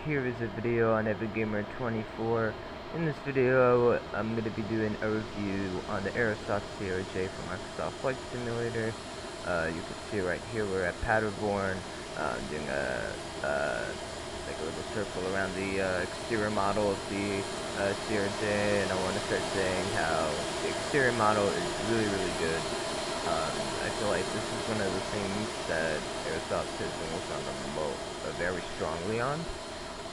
here is a video on Gamer24. In this video, I'm going to be doing a review on the Aerosoft CRJ from Microsoft Flight Simulator. You can see right here we're at Paderborn, doing like a little circle around the exterior model of the CRJ, and I want to start saying how the exterior model is really good. I feel like this is one of the things that Aerosoft has been working on very strongly on.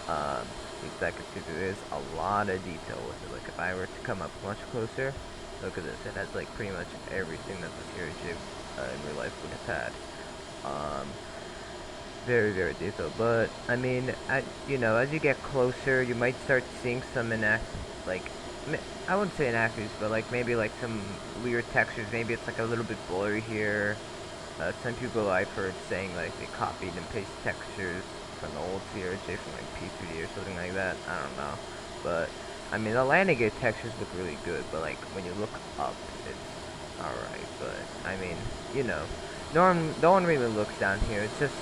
Because I can see there is a lot of detail with it. Like if I were to come up much closer, look at this. It has like pretty much everything that the CRJ in real life would have had. Very detailed. But I mean, as you get closer, you might start seeing some I wouldn't say inaccuracies, but like maybe like some weird textures. Maybe it's like a little bit blurry here. Some people I've heard saying like they copied and pasted textures from the old CRJ from like P3D or something like that. I don't know, but I mean the landing gear textures look really good, but like when you look up, it's alright. But I mean, no one really looks down here. It's just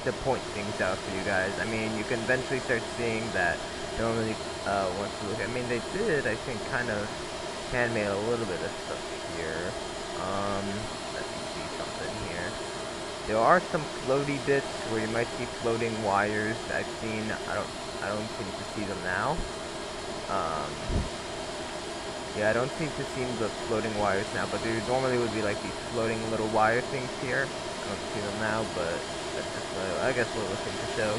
to point things out for you guys. I mean, you can eventually start seeing that no one really wants to look. I mean, they did, I think, kind of handmade a little bit of stuff here. Let me see something here. There are some floaty bits where you might see floating wires. I've seen. I don't seem to see them now. Yeah, I don't seem to see the floating wires now, but there normally would be like these floating little wire things here. I don't see them now, but that's just I guess what we're looking to show.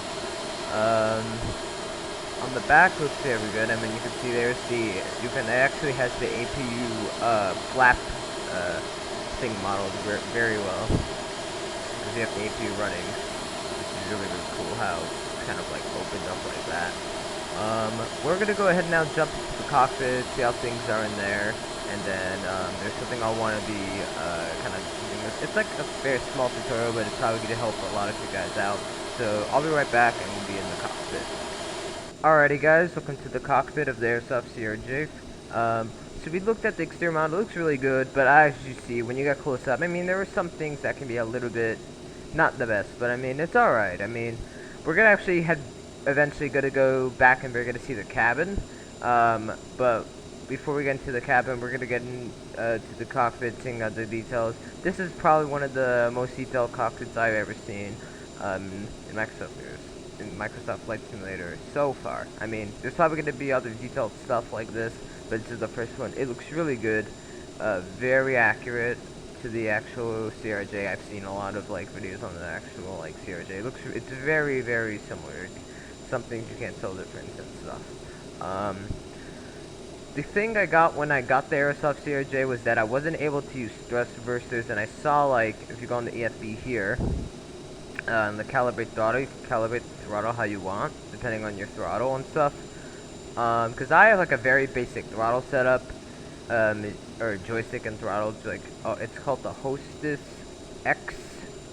On the back looks very good. I mean, you can see there's it actually has the APU flap thing modeled very well. Because you have the APU running, which is really cool how it's kind of like opened up like that. We're gonna go ahead and now jump into the cockpit, see how things are in there, and then there's something I want to be kind of doing this. It's like a very small tutorial, but it's probably gonna help a lot of you guys out. So I'll be right back, and we'll be in the cockpit. Alrighty guys, welcome to the cockpit of the Aerosoft CRJ. So we looked at the exterior model. It looks really good, but as you see, when you get close up, I mean, there were some things that can be a little bit not the best, but I mean, it's alright. I mean, we're gonna actually eventually gonna go back and we're gonna see the cabin. But before we get into the cabin, we're gonna get to the cockpit, seeing other details. This is probably one of the most detailed cockpits I've ever seen in Microsoft Flight Simulator so far. I mean, there's probably going to be other detailed stuff like this, but this is the first one. It looks really good, very accurate to the actual CRJ. I've seen a lot of like videos on the actual like CRJ. It's very similar. Some things you can't tell the difference and stuff. The thing I got when I got the Aerosoft CRJ was that I wasn't able to use thrust reversers, and I saw like if you go on the EFB here. The calibrate throttle, you can calibrate the throttle how you want, depending on your throttle and stuff. Because I have like a very basic throttle setup, or joystick and throttle. Like, it's called the Hostess X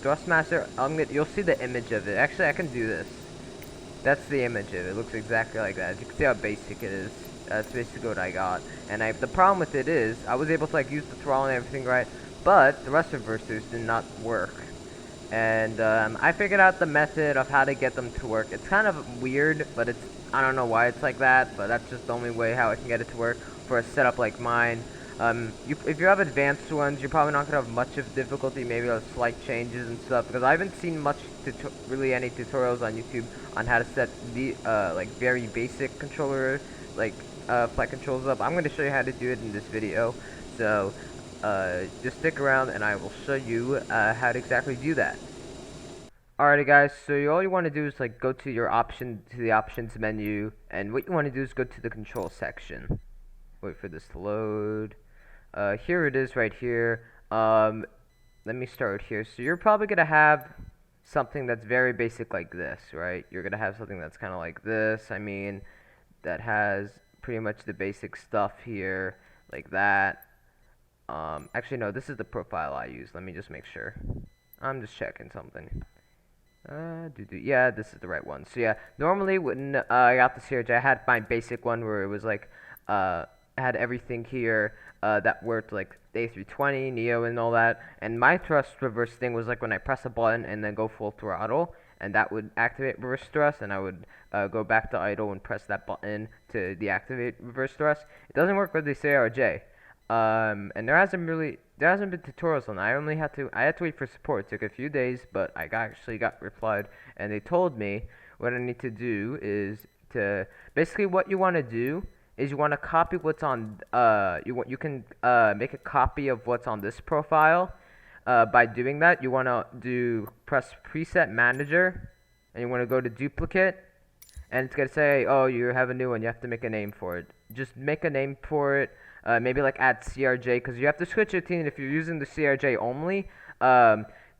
Thrustmaster. You'll see the image of it. Actually, I can do this. That's the image of it. It looks exactly like that. You can see how basic it is. That's basically what I got. And the problem with it is, I was able to like use the throttle and everything right, but the thrust reversers did not work. And I figured out the method of how to get them to work. It's kind of weird, but I don't know why it's like that, but that's just the only way how I can get it to work for a setup like mine. If you have advanced ones, you're probably not going to have much of difficulty, maybe slight changes and stuff, because I haven't seen really any tutorials on YouTube on how to set the like very basic controller, like flight controls up. I'm going to show you how to do it in this video, so just stick around and I will show you how to exactly do that. Alrighty guys, so all you want to do is like go to the options menu, and what you want to do is go to the control section. Wait for this to load. Here it is right here. Let me start here. So you're probably gonna have something that's very basic like this, right? You're gonna have something that's kind of like this. I mean, that has pretty much the basic stuff here, like that. Actually, no, this is the profile I use. Let me just make sure. I'm just checking something. Yeah, this is the right one. So yeah, normally when I got the CRJ, I had my basic one where it was like, I had everything here that worked, like the A320, Neo, and all that. And my thrust reverse thing was like when I press a button and then go full throttle. and that would activate reverse thrust, and I would go back to idle and press that button to deactivate reverse thrust. It doesn't work with the CRJ. And there hasn't been tutorials on that. I had to wait for support. It took a few days, but I actually got replied, and they told me what I need to do is to basically what you want to do is you want to copy what's on you can make a copy of what's on this profile. By doing that, you want to press preset manager, and you want to go to duplicate, and it's gonna say, oh, you have a new one, you have to make a name for it. Just make a name for it. Maybe like add CRJ, because you have to switch it to, if you're using the CRJ only,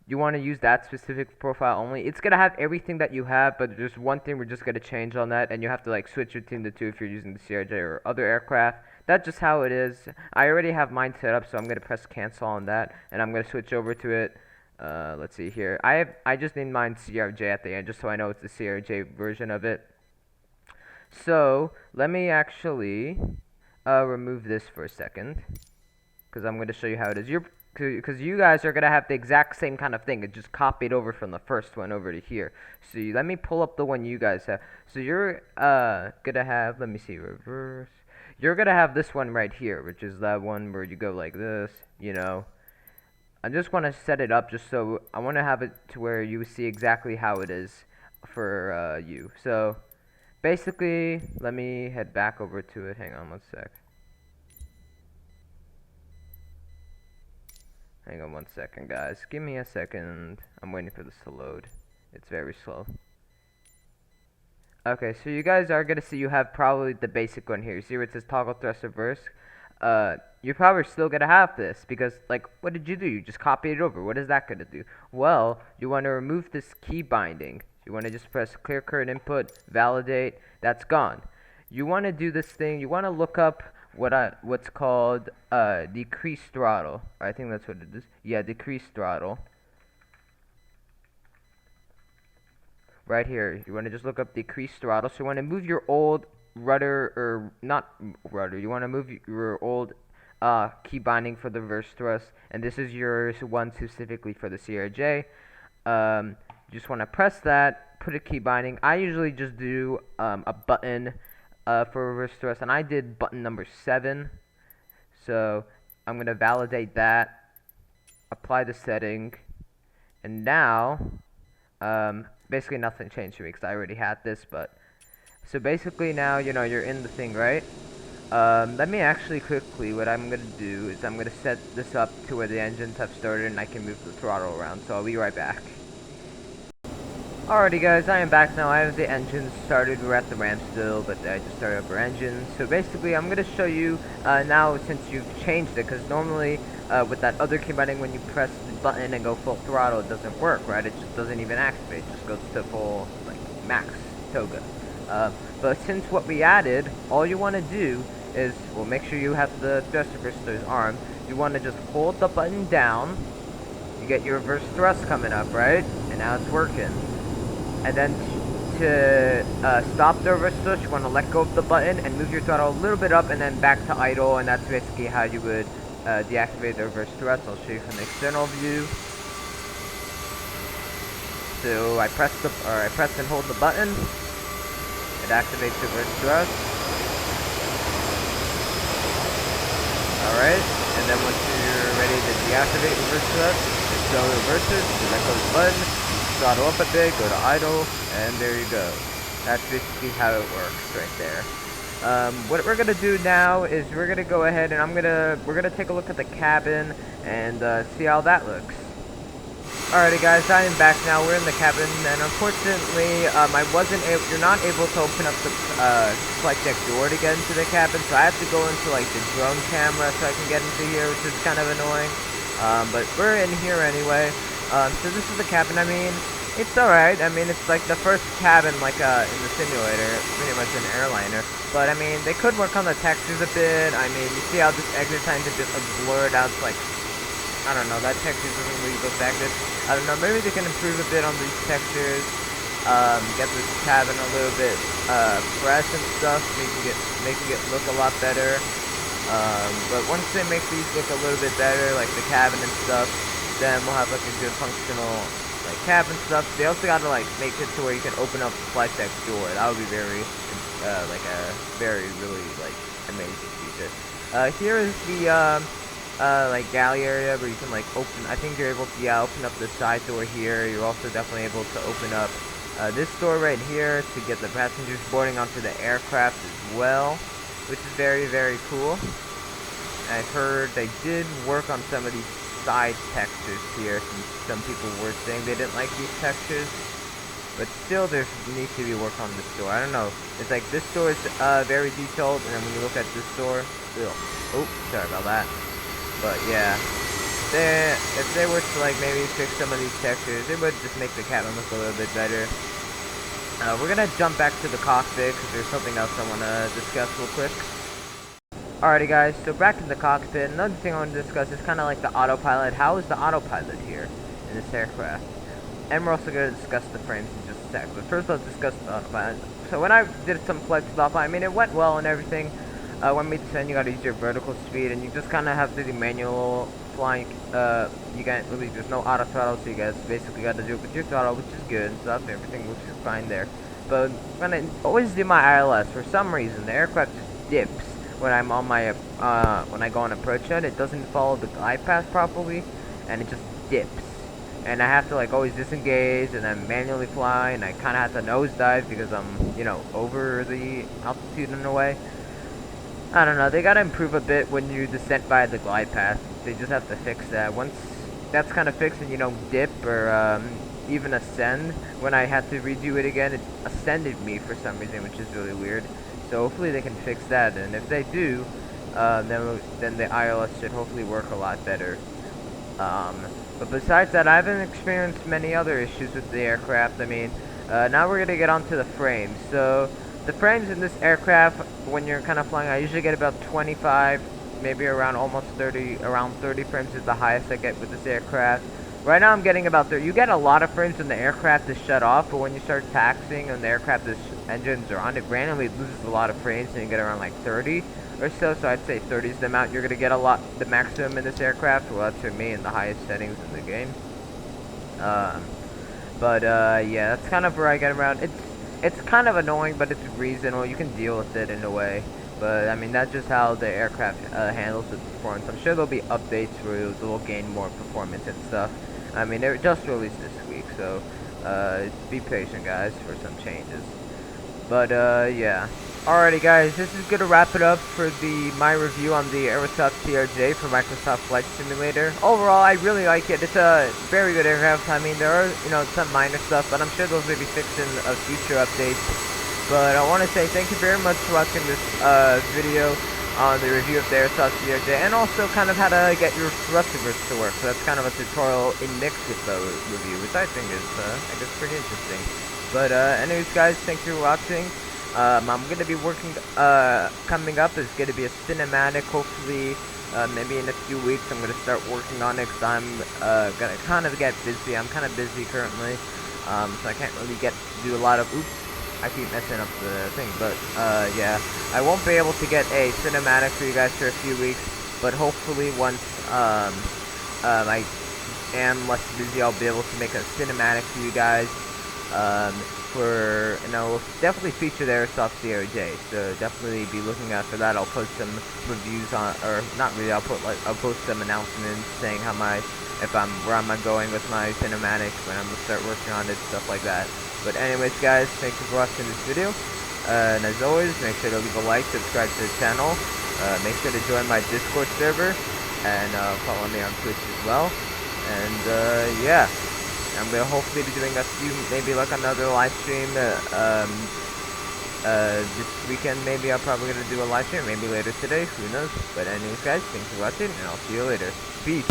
you want to use that specific profile only. It's going to have everything that you have, but there's one thing we're just going to change on that, and you have to like switch between the two if you're using the CRJ or other aircraft. That's just how it is. I already have mine set up, so I'm going to press cancel on that, and I'm going to switch over to it. Let's see here. I just named mine CRJ at the end, just so I know it's the CRJ version of it. So, let me actually remove this for a second, because I'm going to show you how it is. Because you guys are going to have the exact same kind of thing. It just copied over from the first one over to here. So let me pull up the one you guys have. So you're going to have, let me see, reverse. You're going to have this one right here, which is that one where you go like this, you know. I just want to set it up just so I want to have it to where you see exactly how it is for you. So basically, let me head back over to it. Hang on one sec. Hang on one second, guys. Give me a second. I'm waiting for this to load. It's very slow. Okay, so you guys are going to see you have probably the basic one here. You see where it says toggle thrust reverse? You're probably still going to have this because, like, what did you do? You just copied it over. What is that going to do? Well, you want to remove this key binding. You want to just press clear current input, validate. That's gone. You want to do this thing. You want to look up what's called decreased throttle. I think that's what it is. Yeah, decreased throttle. Right here, you want to just look up decreased throttle. So you want to move your old rudder, or not rudder. You want to move your old key binding for the reverse thrust, and this is your one specifically for the CRJ. You just want to press that, put a key binding. I usually just do a button for reverse thrust, and I did button number 7. So I'm going to validate that, apply the setting, and now basically nothing changed for me because I already had this. But so basically now, you know, you're in the thing, right? Let me actually quickly, what I'm going to do is I'm going to set this up to where the engines have started and I can move the throttle around, so I'll be right back. Alrighty guys, I am back now. I have the engines started. We're at the ramp still, but I just started up our engines. So basically, I'm going to show you now, since you've changed it, because normally with that other key binding, when you press the button and go full throttle, it doesn't work, right? It just doesn't even activate. It just goes to full, like, max toga. But since what we added, all you want to do is, well, make sure you have the thrust reverser's arm. You want to just hold the button down. You get your reverse thrust coming up, right? And now it's working. And then to stop the reverse thrust, you want to let go of the button and move your throttle a little bit up and then back to idle, and that's basically how you would deactivate the reverse thrust. I'll show you from the external view. So I press and hold the button. It activates the reverse thrust. Alright, and then once you're ready to deactivate reverse thrust, just go reverses, you let go of the button, throttle up a bit, go to idle, and there you go. That's basically how it works right there. What we're gonna do now is we're gonna go ahead and we're gonna take a look at the cabin and see how that looks. Alrighty guys, I am back now. We're in the cabin, and unfortunately, you're not able to open up the flight deck door to get into the cabin, so I have to go into like the drone camera so I can get into here, which is kind of annoying. But we're in here anyway. So this is the cabin. I mean, it's alright. I mean, it's like the first cabin, like in the simulator, pretty much an airliner. But I mean, they could work on the textures a bit. I mean, you see how this exit time's a bit blurred out. It's like, I don't know, that texture doesn't really look that good. I don't know, maybe they can improve a bit on these textures. Get this cabin a little bit fresh and stuff, making it look a lot better. But once they make these look a little bit better, like the cabin and stuff, then we'll have like a good functional like cabin stuff. They also gotta like make it to where you can open up the flight deck door. That would be very like a very really like amazing feature. Here is the like galley area where you can like open. I think you're able to open up the side door here. You're also definitely able to open up this door right here to get the passengers boarding onto the aircraft as well, which is very, very cool. I've heard they did work on some of these side textures here. Some people were saying they didn't like these textures, but still there needs to be work on this door. I don't know. It's like this door is very detailed, and then when you look at this door, oh, sorry about that. But yeah, if they were to like maybe fix some of these textures, it would just make the cabin look a little bit better. We're gonna jump back to the cockpit because there's something else I want to discuss real quick. Alrighty guys, so back in the cockpit, another thing I want to discuss is kind of like the autopilot. How is the autopilot here in this aircraft? And we're also going to discuss the frames in just a sec. But first let's discuss the autopilot. So when I did some flights with autopilot, I mean it went well and everything. When we descend, you got to use your vertical speed, and you just kind of have to do manual flying. You can't really, there's no auto throttle, so you guys basically got to do it with your throttle, which is good and stuff. Everything looks fine there. But when I always do my ILS, for some reason the aircraft just dips. When I'm on my, when I go on approach mode, it doesn't follow the glide path properly, and it just dips. And I have to like always disengage, and then manually fly, and I kind of have to nosedive because I'm, you know, over the altitude in a way. I don't know, they gotta improve a bit when you descend by the glide path. They just have to fix that. Once that's kind of fixed and you don't dip or even ascend, when I had to redo it again, it ascended me for some reason, which is really weird. So hopefully they can fix that, and if they do, then the ILS should hopefully work a lot better. But besides that, I haven't experienced many other issues with the aircraft. I mean, now we're gonna get onto the frames. So the frames in this aircraft, when you're kind of flying, I usually get about 25, maybe around almost 30, around 30 frames is the highest I get with this aircraft. Right now I'm getting about 30. You get a lot of frames when the aircraft is shut off, but when you start taxiing and the aircraft engines are on, it randomly loses a lot of frames, and you get around like 30 or so. So I'd say 30 is the amount you're gonna get the maximum in this aircraft. Well, that's for me in the highest settings in the game. Yeah, that's kind of where I get around. It's kind of annoying, but it's reasonable. You can deal with it in a way. But I mean, that's just how the aircraft handles its performance. I'm sure there'll be updates where they'll gain more performance and stuff. I mean, it just released this week, so be patient, guys, for some changes. But yeah. Alrighty, guys, this is gonna wrap it up for my review on the Aerosoft CRJ for Microsoft Flight Simulator. Overall, I really like it. It's a very good aircraft. I mean, there are, you know, some minor stuff, but I'm sure those will be fixed in future updates. But I want to say thank you very much for watching this video on the review of the Aerosoft CRJ, and also kind of how to get your thrusters to work. So that's kind of a tutorial in mix with the review, which I think is, I guess, pretty interesting. But anyways, guys, thank you for watching. I'm going to be working, coming up is going to be a cinematic, hopefully, maybe in a few weeks. I'm going to start working on it because I'm going to kind of get busy. I'm kind of busy currently, so I can't really get to do a lot of, oops, I keep messing up the thing, but yeah, I won't be able to get a cinematic for you guys for a few weeks, but hopefully once I am less busy, I'll be able to make a cinematic for you guys, and I will definitely feature the Aerosoft CRJ, so definitely be looking out for that. I'll post some reviews on, or not really, I'll post some announcements saying where am I going with my cinematic, when I'm gonna start working on it, stuff like that. But anyways, guys, thank you for watching this video, and as always, make sure to leave a like, subscribe to the channel, make sure to join my Discord server, and follow me on Twitch as well, and yeah, I'm going to hopefully be doing a few, maybe like another live stream, this weekend. Maybe I'm probably going to do a live stream, maybe later today, who knows. But anyways, guys, thanks for watching, and I'll see you later. Peace.